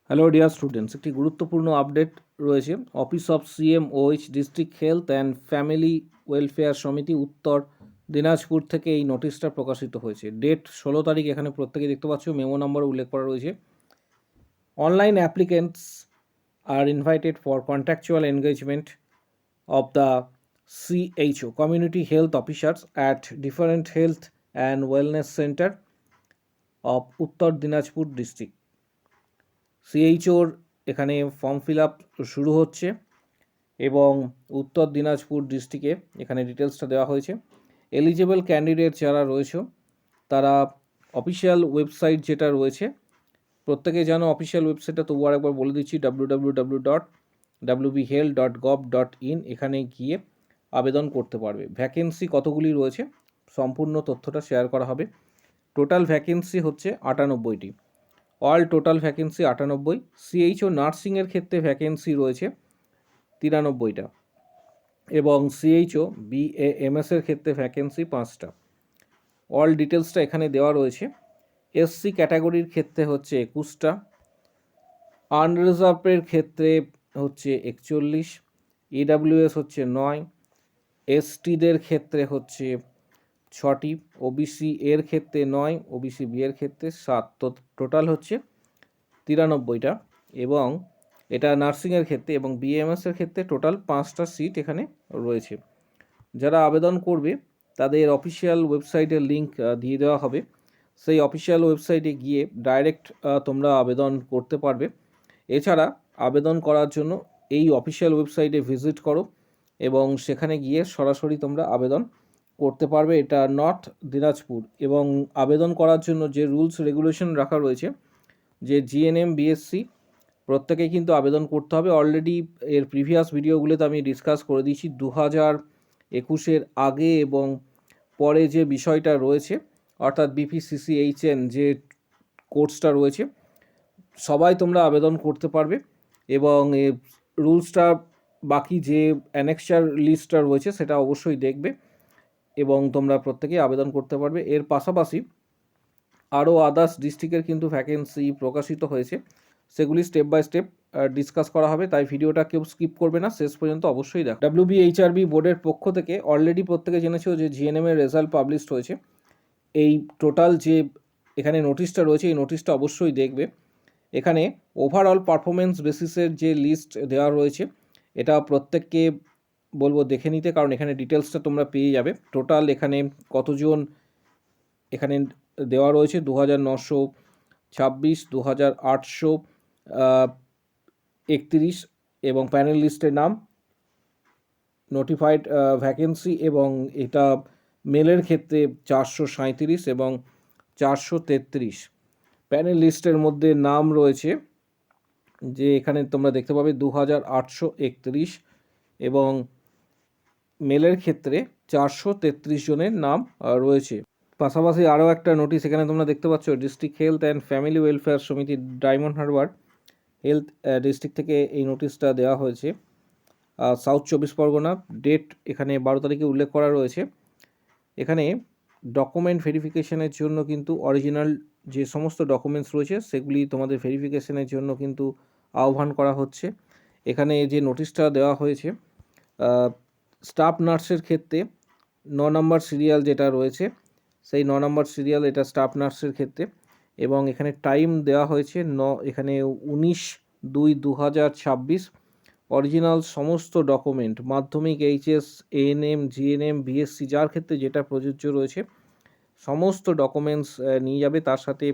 Hello dear students, একটি গুরুত্বপূর্ণ update রয়েছে। Office of CMOH district health and family welfare সমিতি উত্তর দিনাজপুর থেকে এই নোটিশটা প্রকাশিত হয়েছে। ডেট 16 তারিখ, এখানে প্রত্যেকে দেখতে পাচ্ছ, মেমো নাম্বার উল্লেখ করা রয়েছে। অনলাইন অ্যাপ্লিকেন্টস আর invited for contractual engagement of the CHO community health officers at different health and wellness center of Uttar Dinajpur district. সিএইচওর এখানে ফর্ম ফিল আপ শুরু হচ্ছে এবং উত্তর দিনাজপুর ডিস্ট্রিক্টে এখানে ডিটেলসটা দেওয়া হয়েছে। এলিজেবল ক্যান্ডিডেট যারা রয়েছে তারা অফিসিয়াল ওয়েবসাইট যেটা রয়েছে, প্রত্যেকে জানো অফিসিয়াল ওয়েবসাইটটা, তবু আরেকবার বলে দিচ্ছি, www.wbhealth.gov.in, এখানে গিয়ে আবেদন করতে পারবে। ভ্যাকেন্সি কতগুলি রয়েছে সম্পূর্ণ তথ্যটা শেয়ার করা হবে। টোটাল ভ্যাকেন্সি হচ্ছে 98টি। All total vacancy 98। সিএইচও নার্সিংয়ের ক্ষেত্রে ভ্যাকেন্সি রয়েছে 93টা এবং সিএইচও বিএএমএসের ক্ষেত্রে ভ্যাকেন্সি 5টা। অল ডিটেলসটা এখানে দেওয়া রয়েছে। এসসি ক্যাটাগরির ক্ষেত্রে হচ্ছে 21টা, আনরিজার্ভের ক্ষেত্রে হচ্ছে 41, ইডাব্লিউএস হচ্ছে 9, এসটিদের ক্ষেত্রে হচ্ছে 6টি, ওবিসি এর ক্ষেত্রে 9, ওবিসি বি এর ক্ষেত্রে 7, তো টোটাল হচ্ছে 93টা। এবং এটা নার্সিংয়ের ক্ষেত্রে, এবং বিএমএসের ক্ষেত্রে টোটাল 5টা সিট এখানে রয়েছে। যারা আবেদন করবে তাদের অফিসিয়াল ওয়েবসাইটের লিঙ্ক দিয়ে দেওয়া হবে। সেই অফিসিয়াল ওয়েবসাইটে গিয়ে ডাইরেক্ট তোমরা আবেদন করতে পারবে। এছাড়া আবেদন করার জন্য এই অফিসিয়াল ওয়েবসাইটে ভিজিট করো এবং সেখানে গিয়ে সরাসরি তোমরা আবেদন করতে পারবে। এটা নর্থ দিনাজপুর। এবং আবেদন করার জন্য যে রুলস রেগুলেশন রাখা রয়েছে, যে জিএনএম বিএসসি প্রত্যেকেই কিন্তু আবেদন করতে হবে। অলরেডি এর প্রিভিয়াস ভিডিওগুলোতে আমি ডিসকাস করে দিয়েছি 2021-এর আগে এবং পরে যে বিষয়টা রয়েছে, অর্থাৎ বিপিসিসিএইচএন যে কোর্সটা রয়েছে, সবাই তোমরা আবেদন করতে পারবে। এবং রুলসটা, বাকি যে অ্যানেক্সার লিস্টটা রয়েছে সেটা অবশ্যই দেখবে এবং তোমরা প্রত্যেকেই আবেদন করতে পারবে। এর পাশাপাশি আরও আদার্স ডিস্ট্রিক্টের কিন্তু ভ্যাকেন্সি প্রকাশিত হয়েছে, সেগুলি স্টেপ বাই স্টেপ ডিসকাস করা হবে, তাই ভিডিওটা কেউ স্কিপ করবে না, শেষ পর্যন্ত অবশ্যই দেখো। ডাব্লিউবিএইচআরবি বোর্ডের পক্ষ থেকে অলরেডি প্রত্যেকে জেনেছো যে জিএনএমের রেজাল্ট পাবলিশড হয়েছে। এই টোটাল যে এখানে নোটিশটা রয়েছে, এই নোটিশটা অবশ্যই দেখবে। এখানে ওভারঅল পারফরমেন্স বেসিসের যে লিস্ট দেওয়া রয়েছে, এটা প্রত্যেককে বলবো দেখে নিতে, কারণ এখানে ডিটেলসটা তোমরা পেয়ে যাবে। টোটাল এখানে কতজন এখানে দেওয়া রয়েছে, 2926, 2831 এবং প্যানেল লিস্টের নাম, নোটিফাইড ভ্যাকেন্সি, এবং এটা মেলের ক্ষেত্রে 437 এবং 433। প্যানেল লিস্টের মধ্যে নাম রয়েছে যে এখানে তোমরা দেখতে পাবে 2831, এবং মেলের ক্ষেত্রে 433 জনের নাম রয়েছে। পাশাপাশি আরও একটা নোটিশ এখানে তোমরা দেখতে পাচ্ছ, district health and family welfare সমিতি ডায়মন্ড হারবার হেলথ ডিস্ট্রিক্ট থেকে এই নোটিশটা দেওয়া হয়েছে, সাউথ 24 পরগনা। ডেট এখানে 12 তারিখে উল্লেখ করা রয়েছে। এখানে ডকুমেন্ট ভেরিফিকেশনের জন্য কিন্তু অরিজিনাল যে সমস্ত ডকুমেন্টস রয়েছে সেগুলি তোমাদের ভেরিফিকেশনের জন্য কিন্তু আহ্বান করা হচ্ছে। এখানে যে নোটিশটা দেওয়া হয়েছে, স্টাফ নার্সের ক্ষেত্রে 9 নম্বর সিরিয়াল যেটা রয়েছে, সেই 9 নম্বর সিরিয়াল এটা স্টাফ নার্সের ক্ষেত্রে, এবং এখানে টাইম দেওয়া হয়েছে এখানে 19/2/2026। অরিজিনাল সমস্ত ডকুমেন্ট, মাধ্যমিক, এইচএস, এএনএম, জিএনএম, বিএসসি যার ক্ষেত্রে যেটা প্রযোজ্য রয়েছে সমস্ত ডকুমেন্টস নিয়ে যাবে। তার সাথে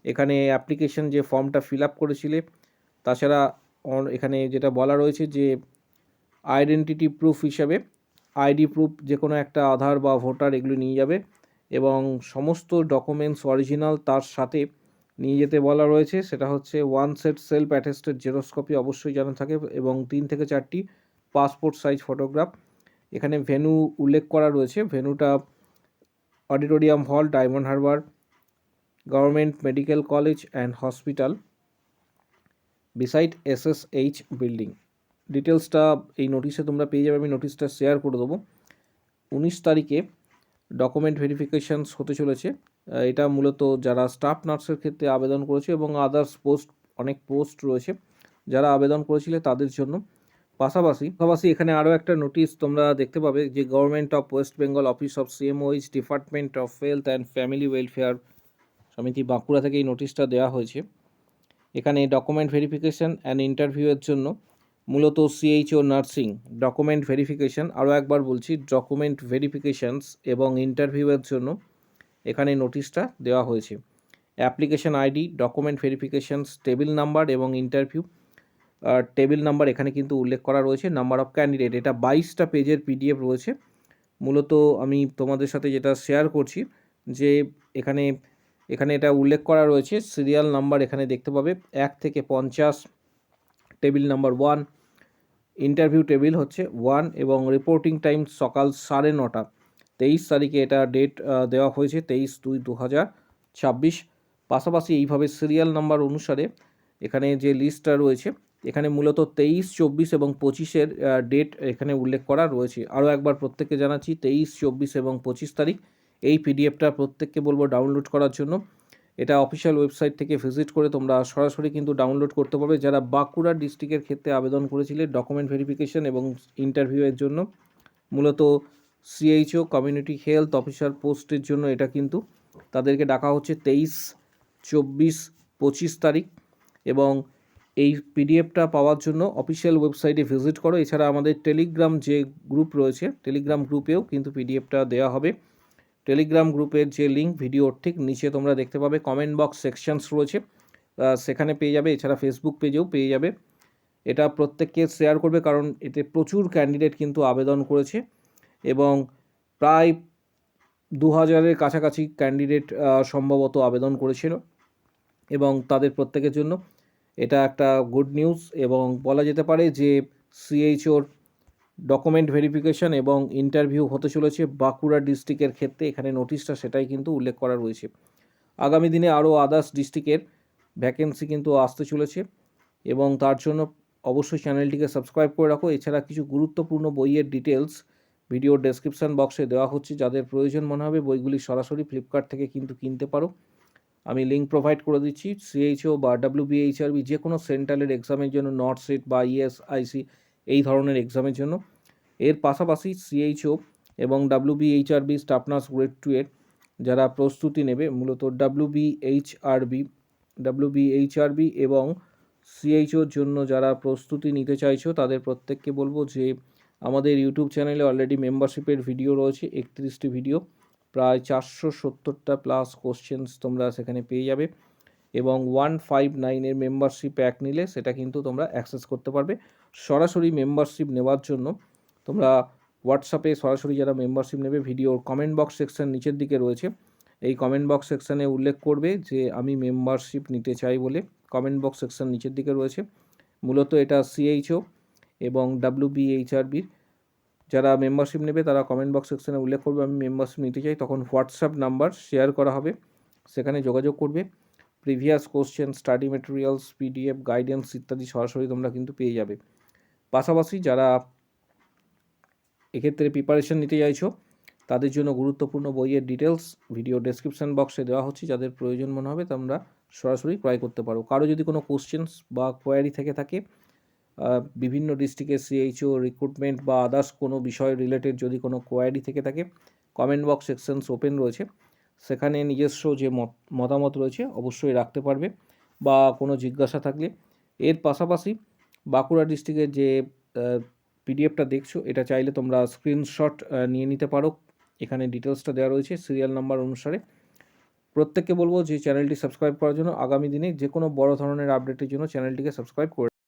এখানে অ্যাপ্লিকেশন যে ফর্মটা ফিল আপ করেছিলে, তাছাড়া এখানে যেটা বলা রয়েছে যে আইডেন্টিটি প্রুফ হিসাবে আইডি প্রুফ যে কোনো একটা, আধার বা ভোটার, এগুলো নিয়ে যাবে এবং সমস্ত ডকুমেন্টস অরিজিনাল তার সাথে নিয়ে যেতে বলা রয়েছে। সেটা হচ্ছে 1 set self attested xerox copy অবশ্যই জানা থাকে, এবং 3 থেকে 4টি পাসপোর্ট সাইজ ফটোগ্রাফ। এখানে ভেন্যু উল্লেখ করা রয়েছে, ভেন্যুটা অডিটোরিয়াম হল, diamond Harbour government medical college and hospital beside SSH building. ডিটেলসটা এই নোটিশে তোমরা পেয়ে যাবে, আমি নোটিশটা শেয়ার করে দেবো। 19 তারিখে ডকুমেন্ট ভেরিফিকেশানস হতে চলেছে। এটা মূলত যারা স্টাফ নার্সের ক্ষেত্রে আবেদন করেছে এবং আদার্স পোস্ট অনেক পোস্ট রয়েছে যারা আবেদন করেছিলে তাদের জন্য। পাশাপাশি এখানে আরও একটা নোটিশ তোমরা দেখতে পাবে যে government of West Bengal office of CMOH department of health and family welfare সমিতি বাঁকুড়া থেকে এই নোটিশটা দেওয়া হয়েছে। এখানে ডকুমেন্ট ভেরিফিকেশান অ্যান্ড ইন্টারভিউয়ের জন্য মূলত সিএইচও নার্সিং ডকুমেন্ট ভেরিফিকেশান, আরও একবার বলছি ডকুমেন্ট ভেরিফিকেশানস এবং ইন্টারভিউয়ের জন্য এখানে নোটিশটা দেওয়া হয়েছে। Application ID, document verifications, table number এবং ইন্টারভিউ টেবিল নাম্বার এখানে কিন্তু উল্লেখ করা রয়েছে। নাম্বার অফ ক্যান্ডিডেট, এটা 22টা পেজের পিডিএফ রয়েছে। মূলত আমি তোমাদের সাথে যেটা শেয়ার করছি যে এখানে এটা উল্লেখ করা রয়েছে সিরিয়াল নাম্বার এখানে দেখতে পাবে 1 থেকে 50, টেবিল নাম্বার 1, ইন্টারভিউ টেবিল হচ্ছে 1 এবং রিপোর্টিং টাইম সকাল 9:30। 23 তারিখে এটা ডেট দেওয়া হয়েছে 23/2/2026। পাশাপাশি এইভাবে সিরিয়াল নাম্বার অনুসারে এখানে যে লিস্টটা রয়েছে এখানে মূলত 23, 24 এবং 25-এর ডেট এখানে উল্লেখ করা রয়েছে। আরও একবার প্রত্যেককে জানাচ্ছি 23, 24 এবং 25 তারিখ এই পিডিএফটা প্রত্যেককে বলবো ডাউনলোড করার জন্য। এটা অফিসিয়াল ওয়েবসাইট থেকে ভিজিট করে তোমরা সরাসরি কিন্তু ডাউনলোড করতে পারবে। যারা বাঁকুড়া ডিস্ট্রিক্টের ক্ষেত্রে আবেদন করেছিলে ডকুমেন্ট ভেরিফিকেশন এবং ইন্টারভিউয়ের জন্য, মূলত সিএইচও কমিউনিটি হেলথ অফিসার পোস্টের জন্য এটা কিন্তু তাদেরকে ডাকা হচ্ছে 23, 24, 25 তারিখ। এবং এই পিডিএফটা পাওয়ার জন্য অফিসিয়াল ওয়েবসাইটে ভিজিট করো। এছাড়া আমাদের টেলিগ্রাম যে গ্রুপ রয়েছে টেলিগ্রাম গ্রুপেও কিন্তু পিডিএফটা দেওয়া হবে। টেলিগ্রাম গ্রুপের যে লিঙ্ক ভিডিওর ঠিক নিচে তোমরা দেখতে পাবে কমেন্ট বক্স সেকশনস রয়েছে, সেখানে পেয়ে যাবে। এছাড়া ফেসবুক পেজেও পেয়ে যাবে। এটা প্রত্যেককে শেয়ার করবে কারণ এতে প্রচুর ক্যান্ডিডেট কিন্তু আবেদন করেছে এবং প্রায় 2000-এর কাছাকাছি ক্যান্ডিডেট সম্ভবত আবেদন করেছিল এবং তাদের প্রত্যেকের জন্য এটা একটা গুড নিউজ। এবং বলা যেতে পারে যে সিএইচওর ডকুমেন্ট ভেরিফিকেশন এবং ইন্টারভিউ হতে চলেছে বাঁকুড়া ডিস্ট্রিক্টের ক্ষেত্রে। এখানে নোটিশটা সেটাই কিন্তু উল্লেখ করা রয়েছে। আগামী দিনে আরও আদার্স ডিস্ট্রিক্টের ভ্যাকেন্সি কিন্তু আসতে চলেছে এবং তার জন্য অবশ্যই চ্যানেলটিকে সাবস্ক্রাইব করে রাখো। এছাড়া কিছু গুরুত্বপূর্ণ বইয়ের ডিটেলস ভিডিওর ডেসক্রিপশান বক্সে দেওয়া হচ্ছে, যাদের প্রয়োজন মনে হবে বইগুলি সরাসরি ফ্লিপকার্ট থেকে কিন্তু কিনতে পারো। আমি লিঙ্ক প্রোভাইড করে দিচ্ছি। সিএইচও বা WBHRB যে কোনো সেন্ট্রালের এক্সামের জন্য, নর্থ সেট বা ESIC এই ধরনের এক্সামের জন্য। এর পাশাপাশি সিএইচও এবং WBHRB স্টাফ নার্স গ্রেড 2 এর যারা প্রস্তুতি নেবে, মূলত WBHRB এবং সিএইচওর জন্য যারা প্রস্তুতি নিতে চাইছো তাদের প্রত্যেককে বলবো যে আমাদের ইউটিউব চ্যানেলে অলরেডি মেম্বারশিপের ভিডিও রয়েছে 31টি ভিডিও, প্রায় 470টা প্লাস কোশ্চেন্স তোমরা সেখানে পেয়ে যাবে এবং 159-এর মেম্বারশিপ প্যাক নিলে সেটা কিন্তু তোমরা অ্যাক্সেস করতে পারবে। সরাসরি মেম্বারশিপ নেওয়ার জন্য তোমরা হোয়াটসঅ্যাপে সরাসরি যারা মেম্বারশিপ নেবে ভিডিওর কমেন্ট বক্স সেকশন নিচের দিকে রয়েছে, এই কমেন্ট বক্স সেকশানে উল্লেখ করবে যে আমি মেম্বারশিপ নিতে চাই বলে। কমেন্ট বক্স সেকশন নিচের দিকে রয়েছে। মূলত এটা সিএইচও এবং WBHRBর যারা মেম্বারশিপ নেবে তারা কমেন্ট বক্স সেকশানে উল্লেখ করবে আমি মেম্বারশিপ নিতে চাই, তখন হোয়াটসঅ্যাপ নাম্বার শেয়ার করা হবে, সেখানে যোগাযোগ করবে। Previous question, study materials, PDF, guidance ইত্যাদি সরাসরি তোমরা কিন্তু পেয়ে যাবে। পাশাপাশি যারা এক্ষেত্রে প্রিপারেশন নিতে চাইছো তাদের জন্য গুরুত্বপূর্ণ বইয়ের ডিটেলস ভিডিও ডেসক্রিপশন বক্সে দেওয়া হচ্ছে, যাদের প্রয়োজন মনে হবে তোমরা সরাসরি ক্রয় করতে পারো। কারো যদি কোনো কোশ্চেন্স বা কোয়ারি থেকে থাকে বিভিন্ন ডিস্ট্রিক্টের সিএইচও রিক্রুটমেন্ট বা আদার্স কোনো বিষয় রিলেটেড যদি কোনো কোয়ারি থেকে থাকে, কমেন্ট বক্স সেকশনস ওপেন রয়েছে, সেখানে নিজস্ব যে মতামত রয়েছে অবশ্যই রাখতে পারবে বা কোনো জিজ্ঞাসা থাকলে। এর পাশাপাশি বাঁকুড়া ডিস্ট্রিক্টের যে পিডিএফটা দেখছো এটা চাইলে তোমরা স্ক্রিনশট নিয়ে নিতে পারো, এখানে ডিটেলসটা দেওয়া রয়েছে সিরিয়াল নাম্বার অনুসারে। প্রত্যেককে বলবো যে চ্যানেলটি সাবস্ক্রাইব করার জন্য। আগামী দিনে যে কোনো বড় ধরনের আপডেটের জন্য চ্যানেলটিকে সাবস্ক্রাইব করে